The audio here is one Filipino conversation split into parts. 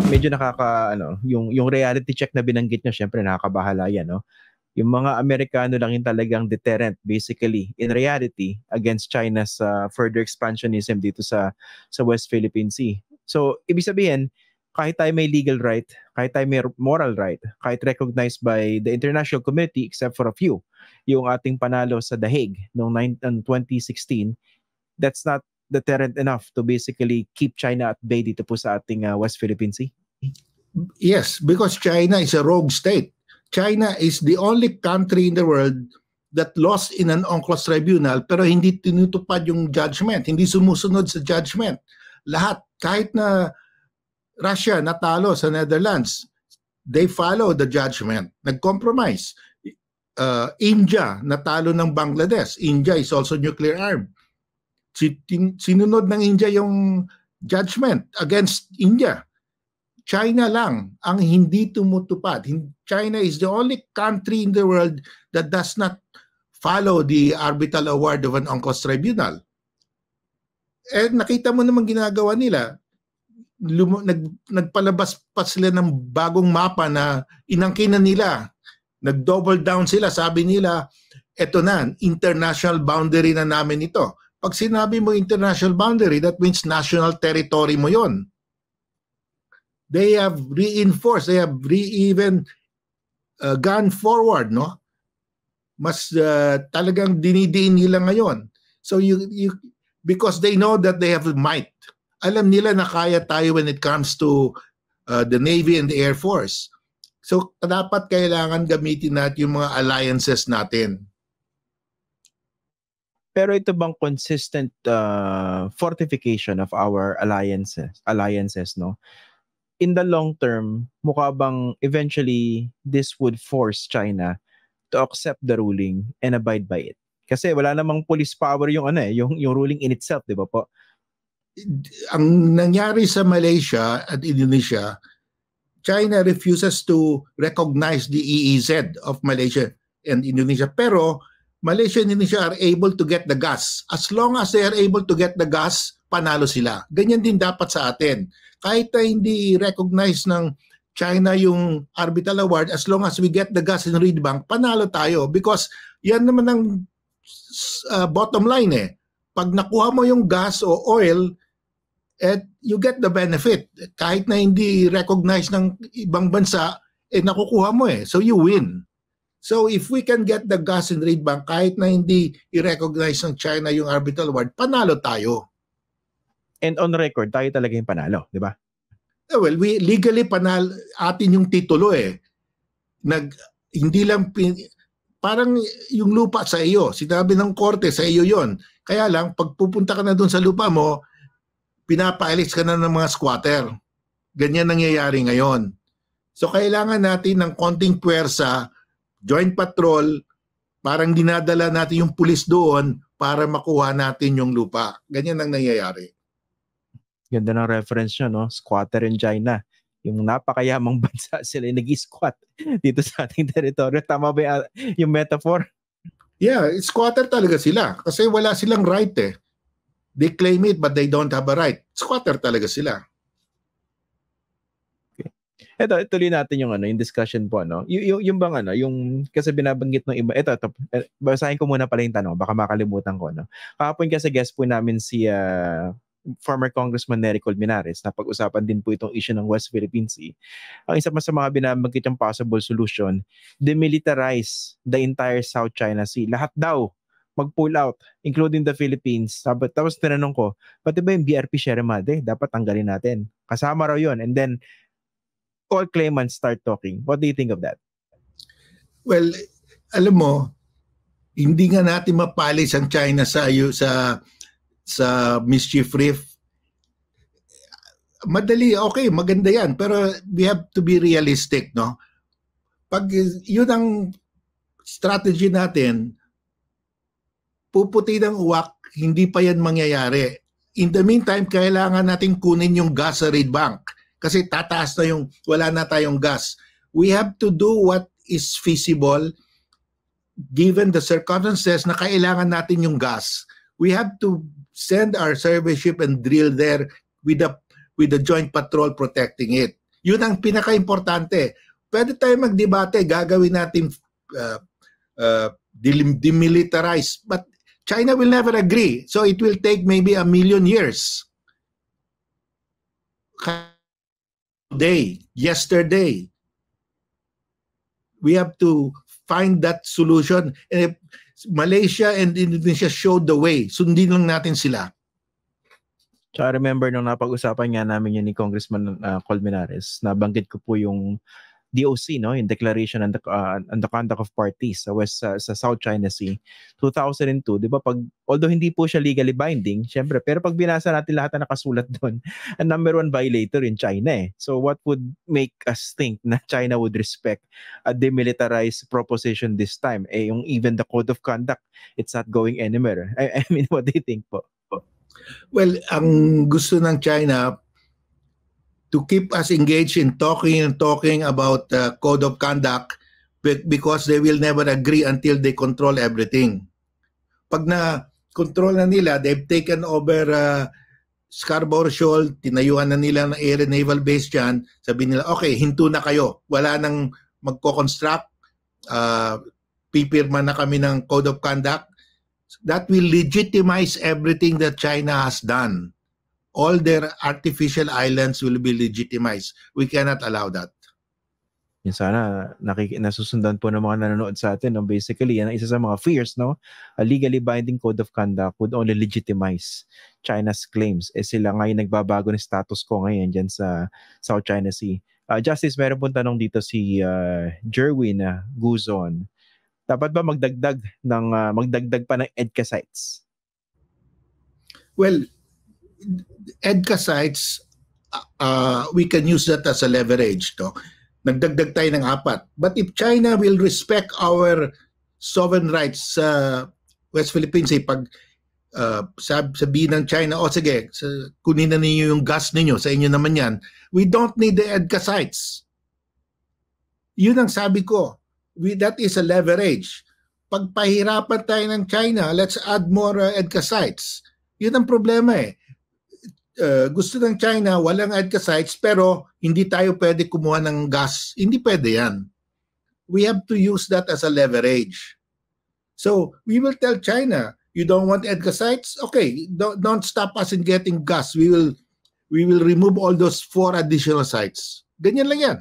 medyo yung reality check na binanggit niya, syempre nakakabahala yan, no? Yung mga Amerikano lang yung talagang deterrent basically in reality against China's further expansionism dito sa West Philippine Sea. So, ibig sabihin, kahit tayo may legal right, kahit tayo may moral right, kahit recognized by the international community except for a few, yung ating panalo sa The Hague noong 2016, that's not deterrent enough to basically keep China at bay dito po sa ating West Philippine Sea? Yes, because China is a rogue state. China is the only country in the world that lost in an UNCLOS tribunal pero hindi tinutupad yung judgment, hindi sumusunod sa judgment. Lahat, kahit na Russia natalo sa Netherlands, they follow the judgment, nag-compromise. India natalo ng Bangladesh. India is also nuclear armed. Sinunod ng India yung judgment against India. China lang ang hindi tumutupad. China is the only country in the world that does not follow the arbitral award of an UNCLOS tribunal. Eh nakita mo naman ginagawa nila. Nagpalabas pa sila ng bagong mapa na inangkinan nila. Nag-double down sila. Sabi nila, eto na, international boundary na namin ito. Pag sinabi mo international boundary, that means national territory mo yon. They have reinforced, they have even gone forward, no? Mas talagang dinidiin nila ngayon. So because they know that they have might. Alam nila na kaya tayo when it comes to the Navy and the Air Force. So dapat kailangan gamitin natin yung mga alliances natin. Pero ito bang consistent fortification of our alliances, no? In the long term, mukha bang eventually this would force China to accept the ruling and abide by it? Kasi wala namang police power yung yung ruling in itself, di ba po? Ang nangyari sa Malaysia at Indonesia, China refuses to recognize the EEZ of Malaysia and Indonesia. Pero Malaysia and Indonesia are able to get the gas. As long as they are able to get the gas, panalo sila. Ganyan din dapat sa atin. Kahit na hindi recognize ng China yung arbitral award, as long as we get the gas in Reed Bank, panalo tayo. Because yan naman ang bottom line eh. Pag nakuha mo yung gas o oil, you get the benefit. Kahit na hindi recognize ng ibang bansa, nakukuha mo eh. So you win. So if we can get the gas in Reed Bank, kahit na hindi i-recognize ng China yung arbitral award, panalo tayo. And on record, tayo talaga yung panalo, di ba? Well, we legally panalo, atin yung titulo eh. Hindi lang, parang yung lupa sa iyo. Sinabi ng korte, sa iyo yon. Kaya lang, pag pupunta ka na doon sa lupa mo, pinapaalis ka na ng mga squatter. Ganyan nangyayari ngayon. So kailangan natin ng konting puwersa, joint patrol, parang dinadala natin yung pulis doon para makuha natin yung lupa. Ganyan ang nangyayari. Ganda ng reference nyo, no? Squatter in China. Yung napakayamang bansa sila yung nag-squat dito sa ating teritoryo. Tama ba yung metaphor? Yeah, squatter talaga sila. Kasi wala silang right eh. They claim it but they don't have a right. Squatter talaga sila. Okay. Ito, ituloy natin yung yung discussion po, no? Yung bang yung kasi binabanggit ng iba. Ito, basahin ko muna pala yung tanong, baka makalimutan ko, no? Kahapon kasi guest po namin si former Congressman Nery Colmenares na pag-usapan din po itong issue ng West Philippine Sea. Ang isa pa sa mga binabanggit yung possible solution, demilitarize the entire South China Sea. Lahat daw mag-pull out, including the Philippines. Tapos tinanong ko, pati ba yung BRP Sierra Madre? Dapat tanggalin natin. Kasama raw yun. And then, all claimants start talking. What do you think of that? Well, alam mo, hindi nga natin mapalis ang China sa mischief reef. Madali, okay, maganda yan. Pero we have to be realistic, no? Pag yun ang strategy natin, puputi ng uwak, hindi pa yan mangyayari. In the meantime, kailangan natin kunin yung gas sa Reed Bank. Kasi tataas na yung, wala na tayong gas. We have to do what is feasible given the circumstances na kailangan natin yung gas. We have to send our survey ship and drill there with the joint patrol protecting it. Yun ang pinaka-importante. Pwede tayo magdebate, gagawin natin demilitarize. But China will never agree. So it will take maybe 1,000,000 years. Yesterday, we have to find that solution. And if Malaysia and Indonesia showed the way, sundin lang natin sila. So I remember nung napag-usapan nga namin yun ni Congressman Colmenares, nabanggit ko po yung DOC, no, yung Declaration on the Conduct of Parties sa South China Sea 2002, 'di ba? Although hindi po siya legally binding, syempre, pero pag binasa natin lahat na nakasulat doon, ang number one violator in China eh. So what would make us think na China would respect a demilitarized proposition this time? Eh yung even the code of conduct, it's not going anywhere. I mean, what do you think po? Well, ang gusto ng China to keep us engaged in talking about code of conduct because they will never agree until they control everything. Pag na-control na nila, they've taken over Scarborough Shoal, tinayuan na nila ng air and naval base dyan, sabi nila, okay, hinto na kayo. Wala nang magko-construct, pipirma na kami ng code of conduct. That will legitimize everything that China has done. All their artificial islands will be legitimized. We cannot allow that. Yan sana nasusundan po ng mga nanonood sa atin. No? Basically, yan ang isa sa mga fears. No? A legally binding code of conduct would only legitimize China's claims. Sila ngayon nagbabago ng status quo ngayon dyan sa South China Sea. Justice, meron pong tanong dito si Jerwin Guzon. Dapat ba magdagdag pa ng EDCA sites? Well, EDCA sites, we can use that as a leverage. No? Nagdagdag tayo ng 4. But if China will respect our sovereign rights sa West Philippine Sea, pag sabihin ng China, sige, kunin na ninyo yung gas ninyo, sa inyo naman yan, we don't need the EDCA sites. Yun ang sabi ko. That is a leverage. Pag pahirapan tayo ng China, let's add more EDCA sites. Yun ang problema eh. Gusto ng China, walang EDCA sites, pero hindi tayo pwede kumuha ng gas. Hindi pwede yan. We have to use that as a leverage. So, we will tell China, you don't want EDCA sites? Okay, don't stop us in getting gas. We will remove all those 4 additional sites. Ganyan lang yan.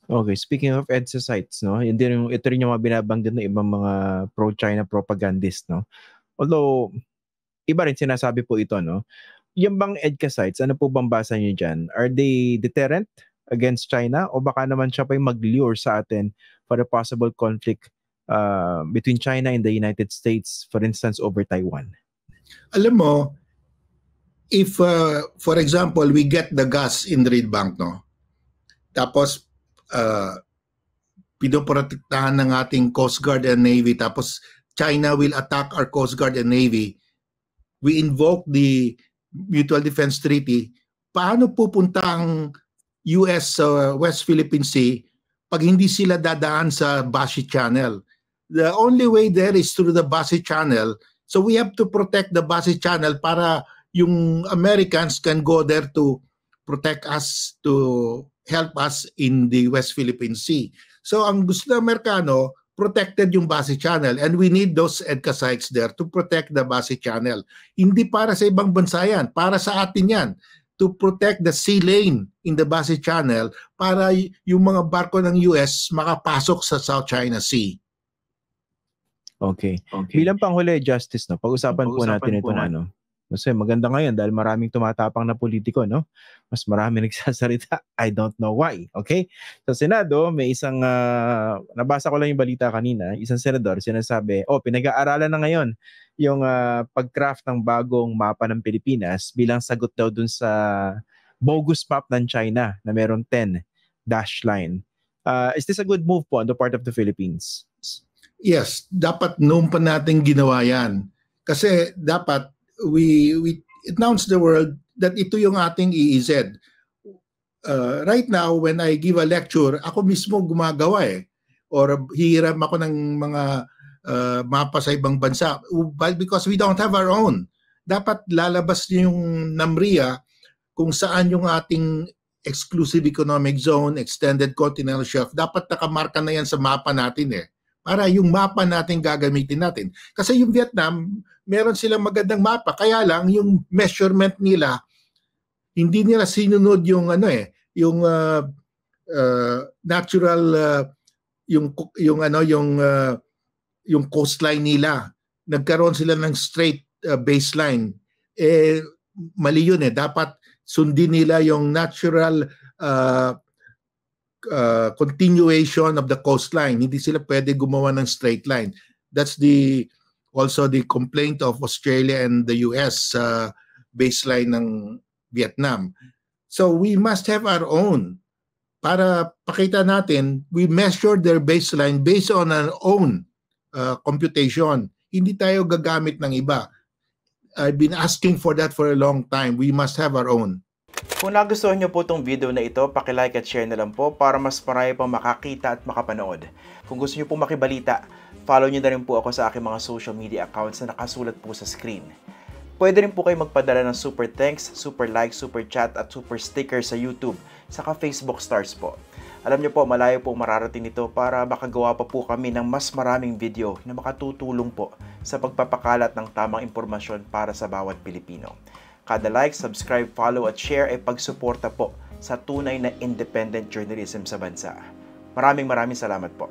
Okay, speaking of EDCA sites, no, ito rin yung mga binabanggit ng ibang mga pro-China propagandist, no. Although, iba rin sinasabi po ito, no. Yung bang EDCA sites, ano po bang basa niyo dyan? Are they deterrent against China? O baka naman siya pa yung mag-lure sa atin for a possible conflict between China and the United States, for instance, over Taiwan? Alam mo, if, for example, we get the gas in Reed Bank, no? Tapos, pinoprotektahan ng ating Coast Guard and Navy, tapos China will attack our Coast Guard and Navy, we invoke the Mutual Defense Treaty, paano pupunta ang US sa West Philippine Sea pag hindi sila dadaan sa Bashi Channel? The only way there is through the Bashi Channel. So we have to protect the Bashi Channel para yung Americans can go there to protect us, to help us in the West Philippine Sea. So ang gusto ng Amerikano, protected yung Bashi Channel, and we need those EDCA sites there to protect the Bashi Channel. Hindi para sa ibang bansa yan, para sa atin yan, to protect the sea lane in the Bashi Channel para yung mga barko ng US makapasok sa South China Sea. Okay. Bilang panghuli, Justice, no, pag-usapan po natin ito na, no? Kasi maganda ngayon dahil maraming tumatapang na politiko, no? Mas marami nagsasalita. I don't know why. Okay? Sa Senado, may isang, nabasa ko lang yung balita kanina, isang senador sinasabi, pinag-aaralan na ngayon yung pag-craft ng bagong mapa ng Pilipinas bilang sagot daw dun sa bogus map ng China na meron 10 dash line. Is this a good move po on the part of the Philippines? Yes, dapat noon pa natin ginawa yan. Kasi dapat we announce the world that ito yung ating EEZ. Right now, when I give a lecture, ako mismo gumagawa or hihiram ako ng mga mapa sa ibang bansa. Because we don't have our own. Dapat lalabas yung NAMRIA kung saan yung ating exclusive economic zone, extended continental shelf, dapat nakamarka na yan sa mapa natin eh. Para yung mapa natin gagamitin natin. Kasi yung Vietnam, meron silang magandang mapa. Kaya lang, yung measurement nila, hindi nila sinunod yung yung natural yung coastline nila. Nagkaroon sila ng straight baseline. Mali yun eh. Dapat sundin nila yung natural continuation of the coastline. Hindi sila pwede gumawa ng straight line. That's also the complaint of Australia and the US baseline ng Vietnam. So we must have our own. Para pakita natin, we measure their baseline based on our own computation. Hindi tayo gagamit ng iba. I've been asking for that for a long time. We must have our own. Kung nagustuhan niyo po itong video na ito, paki-like at share na lang po para mas marami pang makakita at makapanood. Kung gusto niyo po makibalita, follow niyo na rin po ako sa aking mga social media accounts na nakasulat po sa screen. Pwede rin po kayo magpadala ng super thanks, super like, super chat at super sticker sa YouTube, saka Facebook stars po. Alam niyo po, malayo po mararating nito para makagawa pa po kami ng mas maraming video na makatutulong po sa pagpapakalat ng tamang impormasyon para sa bawat Pilipino. Kada like, subscribe, follow at share ay pagsuporta po sa tunay na independent journalism sa bansa. Maraming salamat po.